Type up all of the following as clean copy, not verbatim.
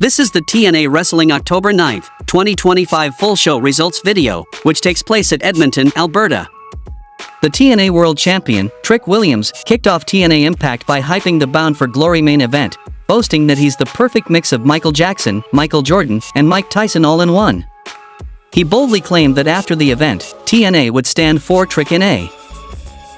This is the TNA Wrestling October 9th, 2025 full show results video, which takes place at Edmonton, Alberta. The TNA World Champion, Trick Williams, kicked off TNA Impact by hyping the Bound for Glory main event, boasting that he's the perfect mix of Michael Jackson, Michael Jordan, and Mike Tyson all in one. He boldly claimed that after the event, TNA would stand for Trick NA.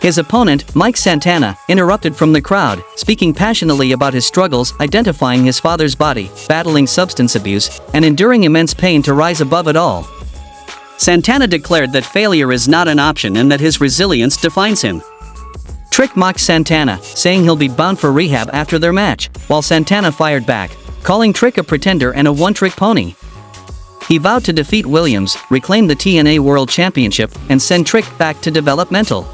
His opponent, Mike Santana, interrupted from the crowd, speaking passionately about his struggles identifying his father's body, battling substance abuse, and enduring immense pain to rise above it all. Santana declared that failure is not an option and that his resilience defines him. Trick mocked Santana, saying he'll be bound for rehab after their match, while Santana fired back, calling Trick a pretender and a one-trick pony. He vowed to defeat Williams, reclaim the TNA World Championship, and send Trick back to developmental.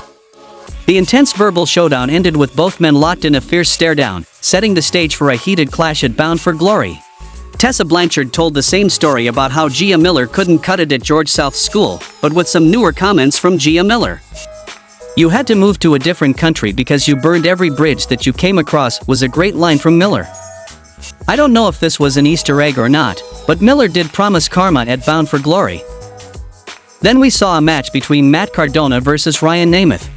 The intense verbal showdown ended with both men locked in a fierce stare-down, setting the stage for a heated clash at Bound for Glory. Tessa Blanchard told the same story about how Gia Miller couldn't cut it at George South's school, but with some newer comments from Gia Miller. "You had to move to a different country because you burned every bridge that you came across," was a great line from Miller. I don't know if this was an Easter egg or not, but Miller did promise karma at Bound for Glory. Then we saw a match between Matt Cardona versus Ryan Nemeth.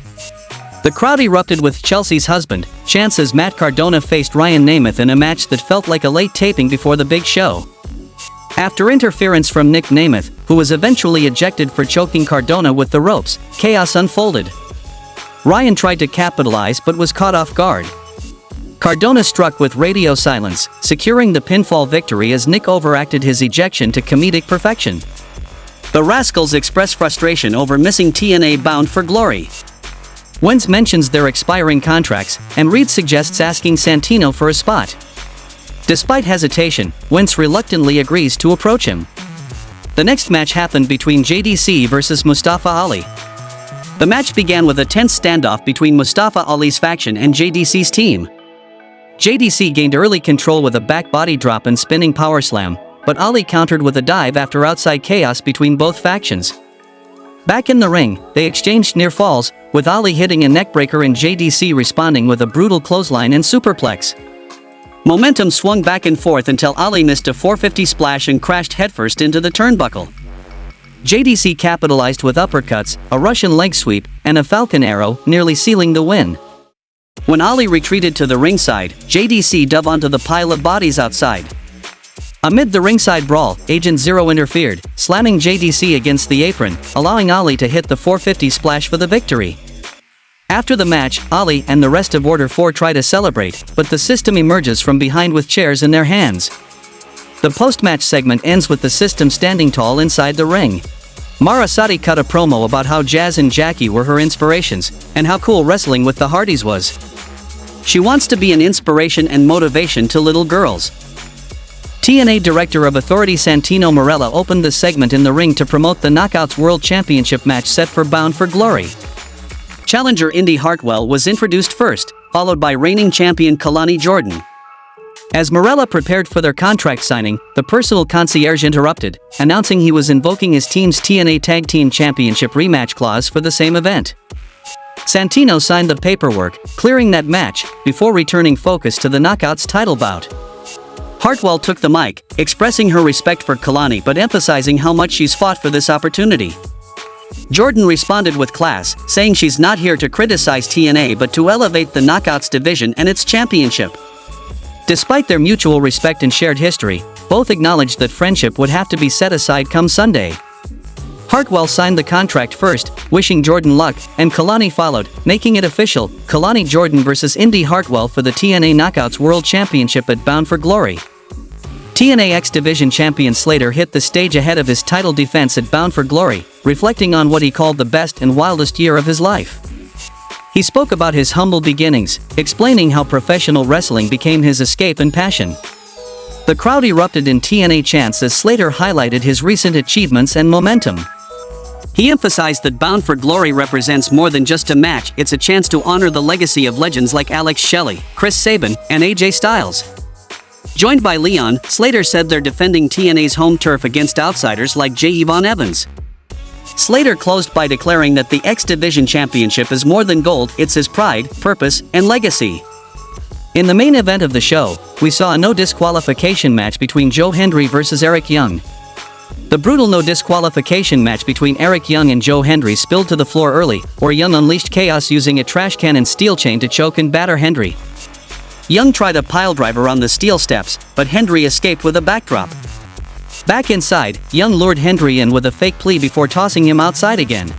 The crowd erupted with Chelsea's husband, chants as Matt Cardona faced Ryan Nemeth in a match that felt like a late taping before the big show. After interference from Nick Nemeth, who was eventually ejected for choking Cardona with the ropes, chaos unfolded. Ryan tried to capitalize but was caught off guard. Cardona struck with radio silence, securing the pinfall victory as Nick overacted his ejection to comedic perfection. The Rascals express frustration over missing TNA Bound for Glory. Wentz mentions their expiring contracts, and Reed suggests asking Santino for a spot. Despite hesitation, Wentz reluctantly agrees to approach him. The next match happened between JDC versus Mustafa Ali. The match began with a tense standoff between Mustafa Ali's faction and JDC's team. JDC gained early control with a back body drop and spinning power slam, but Ali countered with a dive after outside chaos between both factions. Back in the ring, they exchanged near falls, with Ali hitting a neckbreaker and JDC responding with a brutal clothesline and superplex. Momentum swung back and forth until Ali missed a 450 splash and crashed headfirst into the turnbuckle. JDC capitalized with uppercuts, a Russian leg sweep, and a Falcon Arrow, nearly sealing the win. When Ali retreated to the ringside, JDC dove onto the pile of bodies outside. Amid the ringside brawl, Agent Zero interfered, slamming JDC against the apron, allowing Ali to hit the 450 splash for the victory. After the match, Ali and the rest of Order 4 try to celebrate, but the system emerges from behind with chairs in their hands. The post-match segment ends with the system standing tall inside the ring. Mara Sati cut a promo about how Jazz and Jackie were her inspirations, and how cool wrestling with the Hardys was. She wants to be an inspiration and motivation to little girls. TNA Director of Authority Santino Marella opened the segment in the ring to promote the Knockouts World Championship match set for Bound for Glory. Challenger Indy Hartwell was introduced first, followed by reigning champion Kalani Jordan. As Marella prepared for their contract signing, the personal concierge interrupted, announcing he was invoking his team's TNA Tag Team Championship rematch clause for the same event. Santino signed the paperwork, clearing that match, before returning focus to the Knockouts title bout. Hartwell took the mic, expressing her respect for Kalani but emphasizing how much she's fought for this opportunity. Jordan responded with class, saying she's not here to criticize TNA but to elevate the Knockouts division and its championship. Despite their mutual respect and shared history, both acknowledged that friendship would have to be set aside come Sunday. Hartwell signed the contract first, wishing Jordan luck, and Kalani followed, making it official: Kalani Jordan vs. Indy Hartwell for the TNA Knockouts World Championship at Bound for Glory. TNA X Division champion Slater hit the stage ahead of his title defense at Bound for Glory, reflecting on what he called the best and wildest year of his life. He spoke about his humble beginnings, explaining how professional wrestling became his escape and passion. The crowd erupted in TNA chants as Slater highlighted his recent achievements and momentum. He emphasized that Bound for Glory represents more than just a match, it's a chance to honor the legacy of legends like Alex Shelley, Chris Sabin, and AJ Styles. Joined by Leon, Slater said they're defending TNA's home turf against outsiders like J. Yvonne Evans. Slater closed by declaring that the X Division Championship is more than gold, it's his pride, purpose, and legacy. In the main event of the show, we saw a no disqualification match between Joe Hendry versus Eric Young. The brutal no disqualification match between Eric Young and Joe Hendry spilled to the floor early, where Young unleashed chaos using a trash can and steel chain to choke and batter Hendry. Young tried a piledriver on the steel steps, but Hendry escaped with a backdrop. Back inside, Young lured Hendry in with a fake plea before tossing him outside again.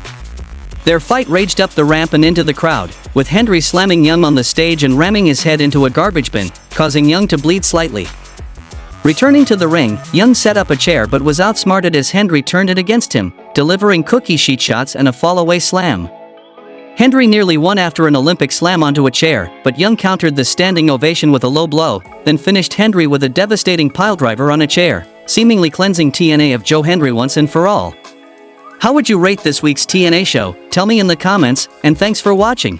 Their fight raged up the ramp and into the crowd, with Hendry slamming Young on the stage and ramming his head into a garbage bin, causing Young to bleed slightly. Returning to the ring, Young set up a chair but was outsmarted as Hendry turned it against him, delivering cookie sheet shots and a fall-away slam. Hendry nearly won after an Olympic slam onto a chair, but Young countered the standing ovation with a low blow, then finished Hendry with a devastating piledriver on a chair, seemingly cleansing TNA of Joe Hendry once and for all. How would you rate this week's TNA show? Tell me in the comments, and thanks for watching.